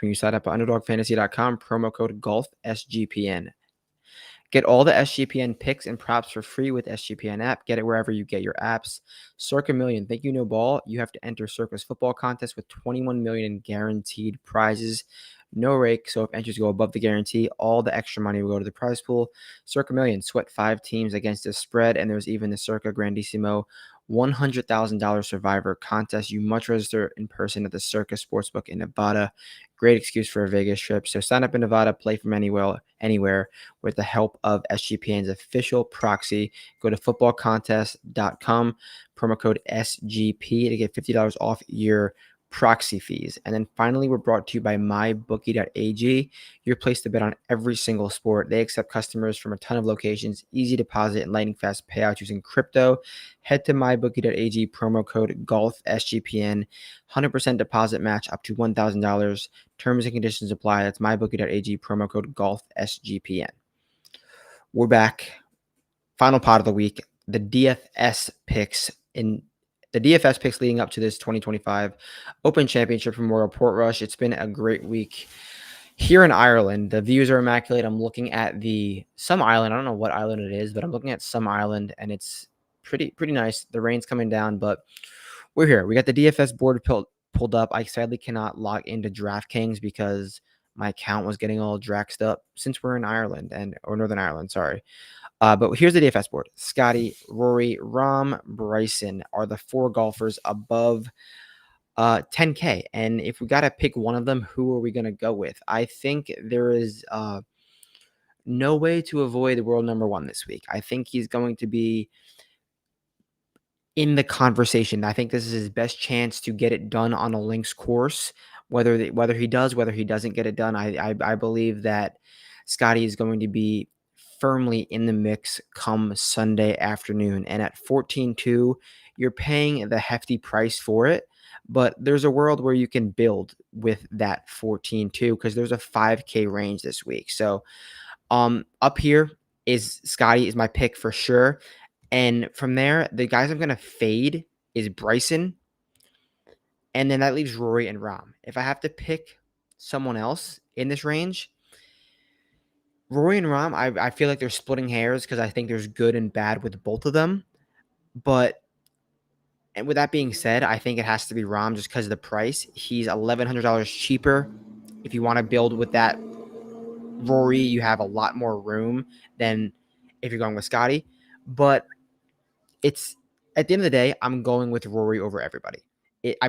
when you sign up at underdogfantasy.com, promo code GolfSGPN. Get all the SGPN picks and props for free with SGPN app. Get it wherever you get your apps. Circa Million. Thank you, No Ball. You have to enter Circa's football contest with 21 million in guaranteed prizes. No rake, so if entries go above the guarantee, all the extra money will go to the prize pool. Circa Million. Sweat 5 teams against the spread, and there's even the Circa Grandissimo $100,000 Survivor contest. You must register in person at the Circa Sportsbook in Nevada. Great excuse for a Vegas trip. So sign up in Nevada, play from anywhere with the help of SGPN's official proxy. Go to footballcontest.com, promo code SGP to get $50 off your proxy fees. And then finally, we're brought to you by mybookie.ag, your place to bet on every single sport. They accept customers from a ton of locations, easy deposit and lightning fast payouts using crypto. Head to mybookie.ag, promo code GolfSGPN, 100% deposit match up to $1,000. Terms and conditions apply. That's mybookie.ag, promo code GolfSGPN. We're back. Final pot of the week, the DFS picks leading up to this 2025 Open Championship from Royal Portrush. It's been a great week here in Ireland. The views are immaculate. I'm looking at some island. I don't know what island it is, but I'm looking at some island, and it's pretty nice. The rain's coming down, but we're here. We got the DFS board pulled up. I sadly cannot log into DraftKings because my account was getting all draxed up since we're in Ireland or Northern Ireland. Sorry. But here's the DFS board. Scotty, Rory, Rahm, Bryson are the 4 golfers above 10K. And if we got to pick one of them, who are we going to go with? I think there is no way to avoid the world number 1 this week. I think he's going to be in the conversation. I think this is his best chance to get it done on a links course. Whether he doesn't get it done, I believe that Scotty is going to be firmly in the mix come Sunday afternoon. And at 14.2, you're paying the hefty price for it. But there's a world where you can build with that 14.2 because there's a 5K range this week. So up here is Scotty is my pick for sure. And from there, the guys I'm going to fade is Bryson. And then that leaves Rory and Rahm. If I have to pick someone else in this range, Rory and Rahm, I feel like they're splitting hairs because I think there's good and bad with both of them. And with that being said, I think it has to be Rahm just because of the price. He's $1,100 cheaper. If you want to build with that Rory, you have a lot more room than if you're going with Scotty. But it's at the end of the day, I'm going with Rory over everybody.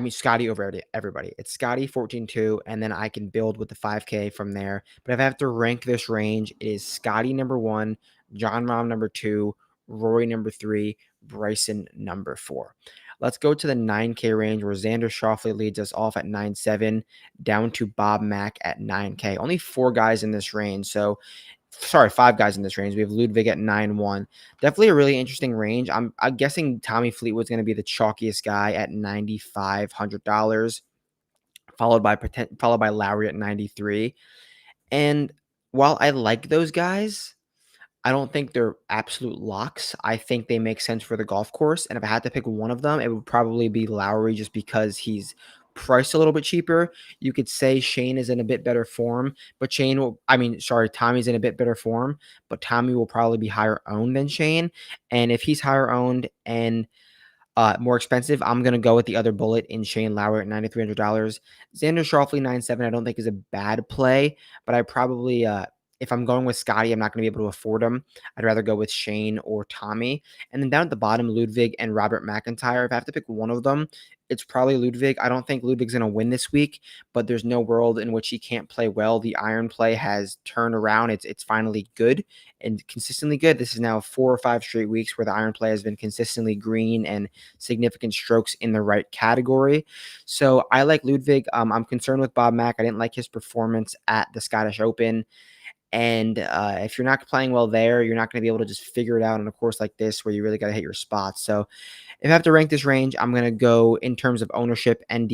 Scotty over everybody. It's Scotty 14.2, and then I can build with the 5K from there. But if I have to rank this range, it is Scotty number 1, Jon Rahm number 2, Rory number 3, Bryson number 4. Let's go to the 9K range where Xander Schauffele leads us off at 9.7, down to Bob Mack at 9K. Only 4 guys in this range. So, 5 guys in this range. We have Ludwig at 9.1. Definitely a really interesting range. I'm guessing Tommy Fleetwood's going to be the chalkiest guy at $9,500, followed by Lowry at 93. And while I like those guys, I don't think they're absolute locks. I think they make sense for the golf course. And if I had to pick one of them, it would probably be Lowry just because he's priced a little bit cheaper. You could say Shane is in a bit better form, but Tommy's in a bit better form, but Tommy will probably be higher owned than Shane. And if he's higher owned and more expensive, I'm going to go with the other bullet in Shane Lowry at $9,300. Xander Schauffele 9.7 I don't think is a bad play, but I probably if I'm going with Scotty, I'm not going to be able to afford him. I'd rather go with Shane or Tommy. And then down at the bottom, Ludwig and Robert McIntyre. If I have to pick one of them, it's probably Ludwig. I don't think Ludwig's going to win this week, but there's no world in which he can't play well. The iron play has turned around. It's finally good and consistently good. This is now 4 or 5 straight weeks where the iron play has been consistently green and significant strokes in the right category. So I like Ludwig. I'm concerned with Bob Mack. I didn't like his performance at the Scottish Open. And if you're not playing well there, you're not going to be able to just figure it out on a course like this where you really got to hit your spots. So if I have to rank this range, I'm going to go in terms of ownership and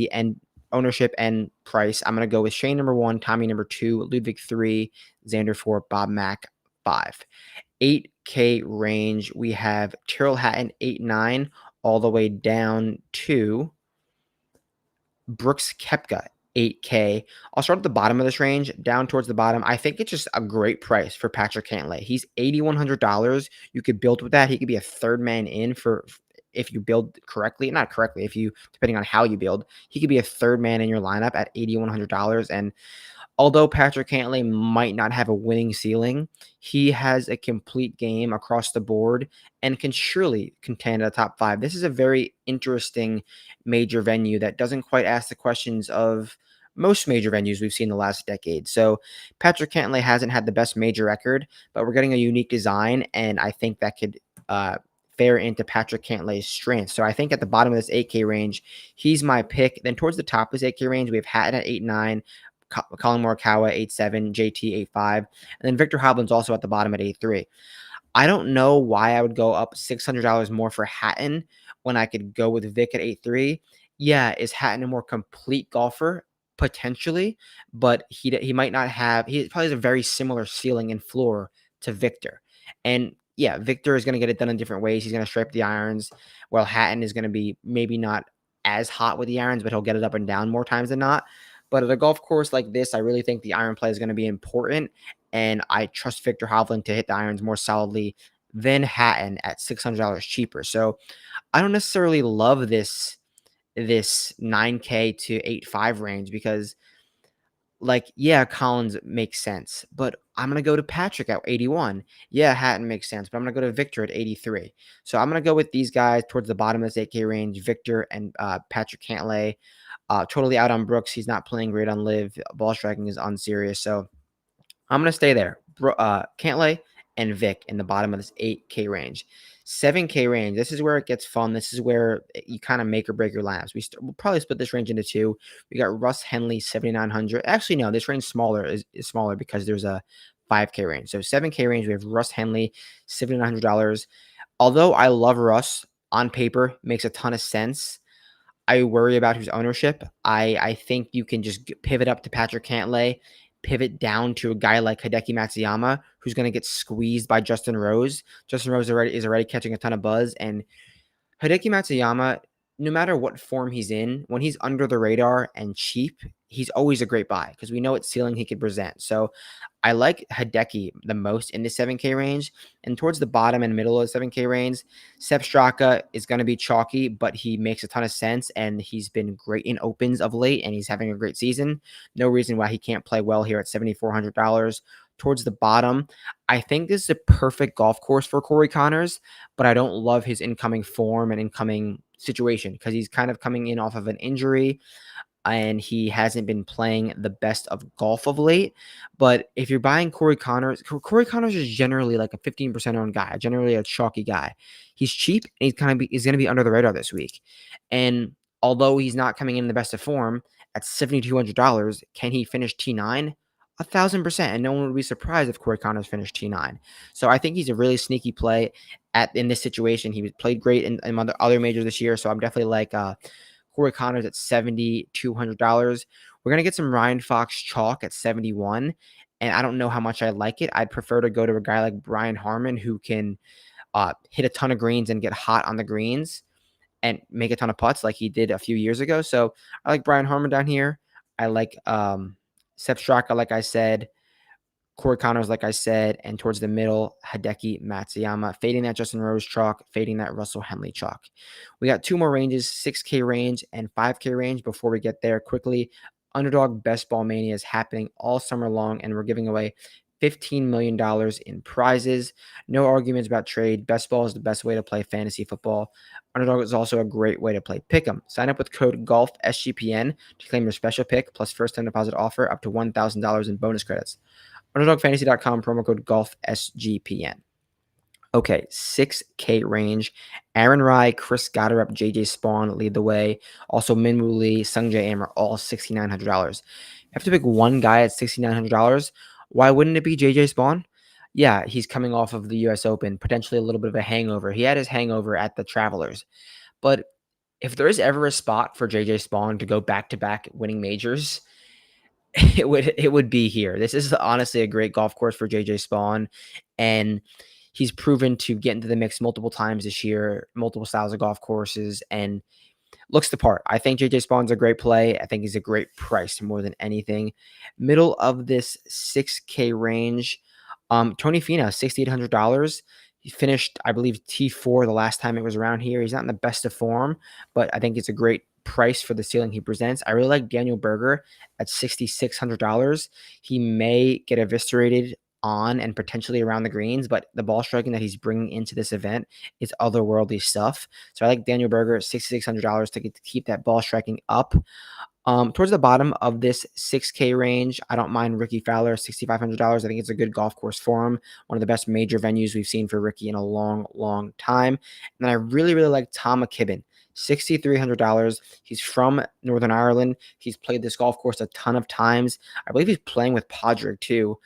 price. I'm going to go with Shane number 1, Tommy number 2, Ludwig 3, Xander 4, Bob Mack 5. 8K range, we have Tyrrell Hatton 8.9 all the way down to Brooks Koepka 8K. I'll start at the bottom of this range, down towards the bottom. I think it's just a great price for Patrick Cantlay. He's $8,100. You could build with that. He could be a third man in for if you build correctly, not correctly, if you depending on how you build, he could be a third man in your lineup at $8,100. And although Patrick Cantlay might not have a winning ceiling, he has a complete game across the board and can surely contend at the top 5. This is a very interesting major venue that doesn't quite ask the questions of most major venues we've seen the last decade. So Patrick Cantlay hasn't had the best major record, but we're getting a unique design, and I think that could fare into Patrick Cantlay's strength. So I think at the bottom of this 8K range, he's my pick. Then towards the top of this 8K range, we have Hatton at 8.9, Colin Morikawa 8.7, JT 8.5, and then Victor Hovland's also at the bottom at 8.3. I don't know why I would go up $600 more for Hatton when I could go with Vic at 8.3. Yeah, is Hatton a more complete golfer? Potentially, but he might not have. He probably has a very similar ceiling and floor to Victor, and yeah, Victor is going to get it done in different ways. He's going to stripe the irons, while Hatton is going to be maybe not as hot with the irons, but he'll get it up and down more times than not. But at a golf course like this, I really think the iron play is going to be important, and I trust Victor Hovland to hit the irons more solidly than Hatton at $600 cheaper. So I don't necessarily love this 9K to 8.5 range because, like, yeah, Collins makes sense, but I'm going to go to Patrick at 81. Yeah, Hatton makes sense, but I'm going to go to Victor at 83. So I'm going to go with these guys towards the bottom of this 8K range, Victor and Patrick Cantlay. Totally out on Brooks. He's not playing great on live. Ball striking is unserious. So I'm going to stay there. Cantlay and Vic in the bottom of this 8K range. 7K range, this is where it gets fun. This is where you kind of make or break your lineups. We'll probably split this range into two. We got Russ Henley, 7,900. Actually, no, this range is smaller because there's a 5K range. So 7K range, we have Russ Henley, $7,900. Although I love Russ, on paper, makes a ton of sense. I worry about his ownership. I think you can just pivot up to Patrick Cantlay, pivot down to a guy like Hideki Matsuyama, who's going to get squeezed by Justin Rose. Justin Rose is already catching a ton of buzz, and Hideki Matsuyama, no matter what form he's in, when he's under the radar and cheap, he's always a great buy because we know what ceiling he could present. So I like Hideki the most in the 7K range. And towards the bottom and middle of the 7K range, Sepp Straka is going to be chalky, but he makes a ton of sense, and he's been great in opens of late, and he's having a great season. No reason why he can't play well here at $7,400. Towards the bottom, I think this is a perfect golf course for Corey Connors, but I don't love his incoming form and incoming situation because he's kind of coming in off of an injury and he hasn't been playing the best of golf of late. But if you're buying Corey Connors is generally like a 15% owned guy, generally a chalky guy. He's cheap and he's going to be under the radar this week. And although he's not coming in the best of form at $7,200, can he finish T9? 1,000%, and no one would be surprised if Corey Connors finished T9. So I think he's a really sneaky play in this situation. He played great in other majors this year, so I'm definitely like Corey Connors at $7,200. We're gonna get some Ryan Fox chalk at 71, and I don't know how much I like it. I'd prefer to go to a guy like Brian Harman who can hit a ton of greens and get hot on the greens and make a ton of putts like he did a few years ago. So I like Brian Harman down here. I like Sepp Straka, like I said, Corey Connors, like I said, and towards the middle, Hideki Matsuyama, fading that Justin Rose chalk, fading that Russell Henley chalk. We got two more ranges, 6K range and 5K range. Before we get there, quickly, Underdog Best Ball Mania is happening all summer long, and we're giving away $15 million in prizes. No arguments about trade. Best ball is the best way to play fantasy football. Underdog is also a great way to play pick'em. Sign up with code GOLFSGPN to claim your special pick plus first time deposit offer up to $1,000 in bonus credits. UnderdogFantasy.com, promo code GOLFSGPN. Okay, 6K range. Aaron Rai, Chris Gotterup, JJ Spawn lead the way. Also, Minwoo Lee, Sungjae Am are all $6,900. You have to pick one guy at $6,900. Why wouldn't it be JJ Spawn? Yeah, he's coming off of the US Open, potentially a little bit of a hangover. He had his hangover at the Travelers. But if there is ever a spot for JJ Spawn to go back-to-back winning majors, it would be here. This is honestly a great golf course for JJ Spawn, and he's proven to get into the mix multiple times this year, multiple styles of golf courses, and looks the part. I think JJ Spawn's a great play. I think he's a great price more than anything. Middle of this 6K range, Tony Finau, $6,800. He finished, I believe, T4 the last time it was around here. He's not in the best of form, but I think it's a great price for the ceiling he presents. I really like Daniel Berger at $6,600. He may get eviscerated on and potentially around the greens, but the ball striking that he's bringing into this event is otherworldly stuff. So I like Daniel Berger at $6,600 to keep that ball striking up. Towards the bottom of this 6K range, I don't mind Ricky Fowler, $6,500. I think it's a good golf course for him. One of the best major venues we've seen for Ricky in a long, long time. And then I really, really like Tom McKibben, $6,300. He's from Northern Ireland. He's played this golf course a ton of times. I believe he's playing with Podrick too,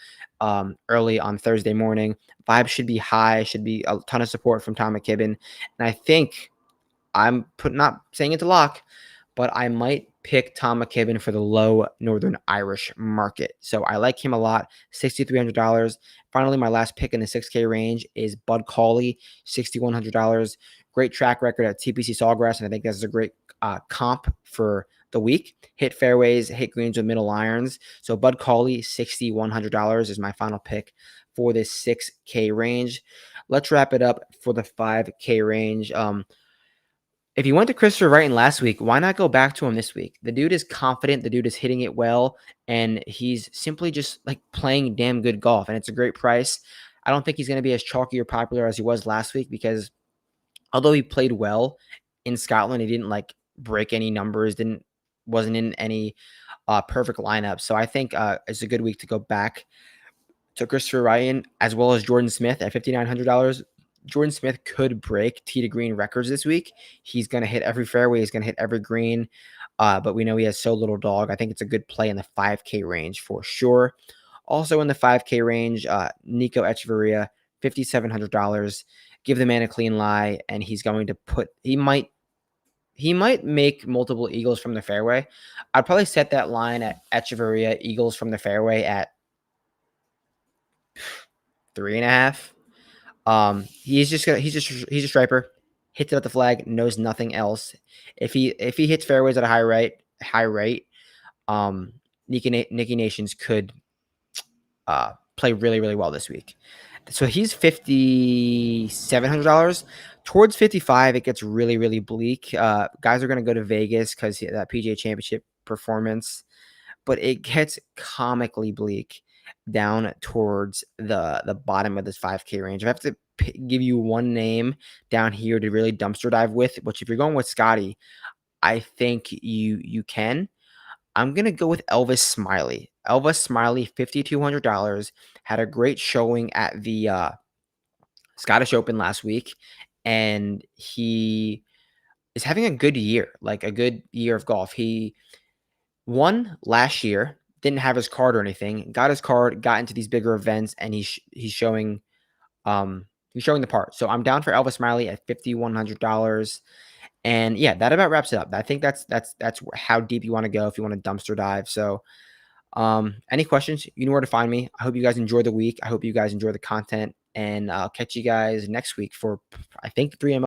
early on Thursday morning. Vibes should be high, should be a ton of support from Tom McKibben. And I think not saying it's a lock, but I might pick Tom McKibben for the low Northern Irish market. So I like him a lot, $6,300. Finally, my last pick in the 6K range is Bud Cauley, $6,100. Great track record at TPC Sawgrass, and I think this is a great comp for the week. Hit fairways, hit greens with middle irons. So Bud Cauley, $6,100 is my final pick for this 6K range. Let's wrap it up for the 5K range. If you went to Christopher Wrighton last week, why not go back to him this week? The dude is confident. The dude is hitting it well, and he's simply just like playing damn good golf, and it's a great price. I don't think he's going to be as chalky or popular as he was last week because although he played well in Scotland, he didn't like break any numbers, wasn't in any perfect lineup. So I think it's a good week to go back to Christopher Wrighton as well as Jordan Smith at $5,900. Jordan Smith could break tee to green records this week. He's going to hit every fairway. He's going to hit every green. But we know he has so little dog. I think it's a good play in the 5K range for sure. Also in the 5K range, Nico Echeverria, $5,700. Give the man a clean lie, and he's going to he might make multiple eagles from the fairway. I'd probably set that line at Echeverria eagles from the fairway at 3.5. He's a striper, hits it at the flag, knows nothing else. If he hits fairways at a high rate, Nicky Nations could play really, really well this week. So he's $5,700. Towards 55, it gets really, really bleak. Guys are going to go to Vegas because that PGA Championship performance, but it gets comically bleak down towards the bottom of this 5K range. If I have to give you one name down here to really dumpster dive with, which if you're going with Scotty, I think you can. I'm going to go with Elvis Smiley. Elvis Smiley, $5,200, had a great showing at the Scottish Open last week, and he is having a good year, like a good year of golf. He won last year, didn't have his card or anything, got his card, got into these bigger events, and he's showing the part. So I'm down for Elvis Smiley at $5,100. And yeah, that about wraps it up. I think that's how deep you want to go if you want to dumpster dive. So any questions, you know where to find me. I hope you guys enjoy the week. I hope you guys enjoy the content, and I'll catch you guys next week for, I think, 3M.